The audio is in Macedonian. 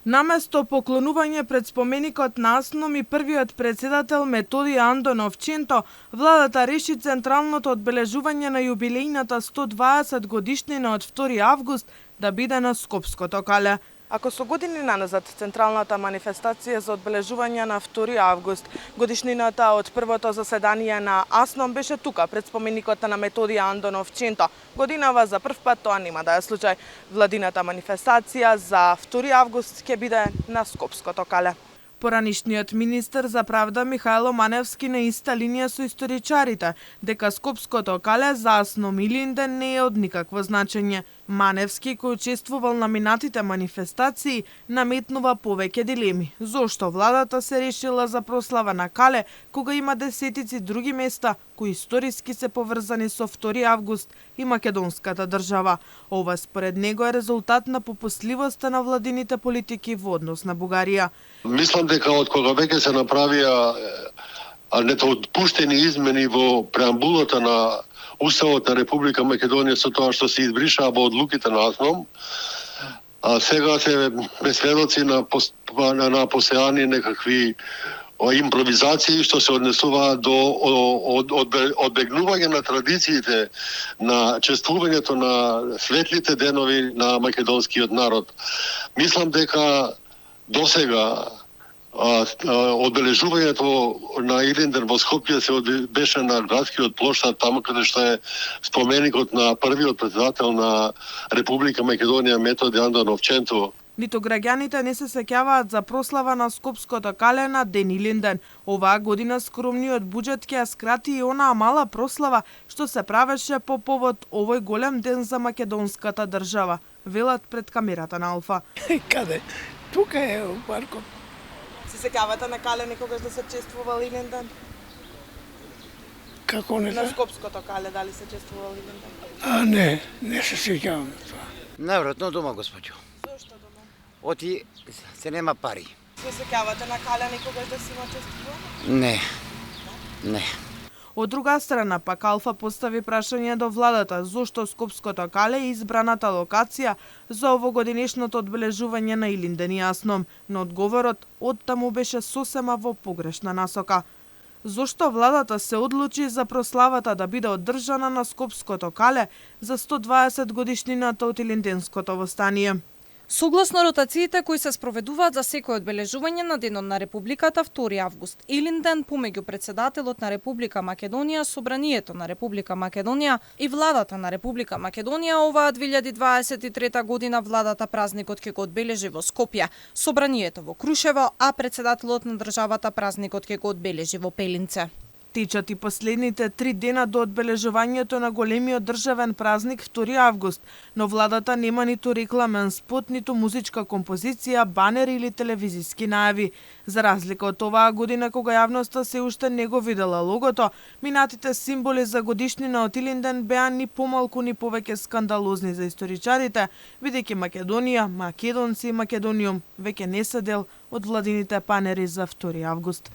Наместо поклонување пред споменикот на Асном и првиот председател Методи Андонов Ченто, владата реши централното одбележување на јубилејната 120 годишнина од 2 август да биде на Скопското кале. Ако со години наназад централната манифестација за одбележување на 2 август, годишнината од првото заседание на Асном беше тука, пред споменикот на Методи Андонов Ченто. Годинава за прв пат тоа нема да е случај. Владината манифестација за 2 август ќе биде на Скопското кале. Поранишниот министер за правда Михајло Маневски на иста линија со историчарите, дека Скопското кале за Асном Илинден не е од никакво значење. Маневски, кој учествувал на минатите манифестации, наметнува повеќе дилеми. Зошто владата се решила за прослава на кале, кога има десетици други места кои историски се поврзани со 2 август и македонската држава. Ова според него е резултат на попустливоста на владините политики во однос на Бугарија. Мислам дека од кога веќе се направија недоотпуштени измени во преамбулата на Уставот на Република Македонија со тоа што се избришаа во одлуките на Асном, сега се сведоци на постојани некакви импровизации што се однесуваат до одбегнување на традициите на чествувањето на светлите денови на македонскиот народ. Мислам дека досега одбележувањето на Илинден во Скопје се беше на градскиот плоштад, таму каде што е споменикот на првиот председател на Република Македонија Методи Андонов Ченто. Ниту граѓаните не се сеќаваат за прослава на Скопското кале на Ден Илинден. Оваа година скромниот буџет ќе ја скрати и онаа мала прослава што се правеше по повод овој голем ден за македонската држава, велат пред камерата на Алфа. Каде? Тука е у паркот. Се сеќавате на кале некогаш да се чествувал Илинден? Како не На се? Скопското кале дали се чествувал Илинден? Не се сеќавам на тоа. Навратно дома, господјо. Зошто дома? Оти се нема пари. Се сеќавате на кале некогаш да си го чествувал? Не. Од друга страна, пак Алфа постави прашање до владата зошто Скопското кале е избраната локација за овогодинешното одбележување на Илинден и Асном, но одговорот оттаму беше сосема во погрешна насока. Зошто владата се одлучи за прославата да биде одржана на Скопското кале за 120 годишнината од Илинденското востание? Согласно ротациите кои се спроведуваат за секој одбележување на Денот на Републиката 2 август, Илинден помеѓу председателот на Република Македонија, Собранието на Република Македонија и владата на Република Македонија, оваа 2023 година владата празникот ќе го одбележи во Скопје, Собранието во Крушево, а председателот на државата празникот ќе го одбележи во Пелинце. Течат и последните 3 дена до одбележувањето на големиот државен празник 2 август, но владата нема ниту рекламен спот, ниту музичка композиција, банер или телевизиски најави. За разлика од оваа година кога јавноста се уште не го видела логото, минатите символи за годишнина од Илинден беа ни помалку ни повеќе скандалозни за историчарите, бидејќи Македонија, македонци и Македониум веќе не се дел од владините панери за 2 август.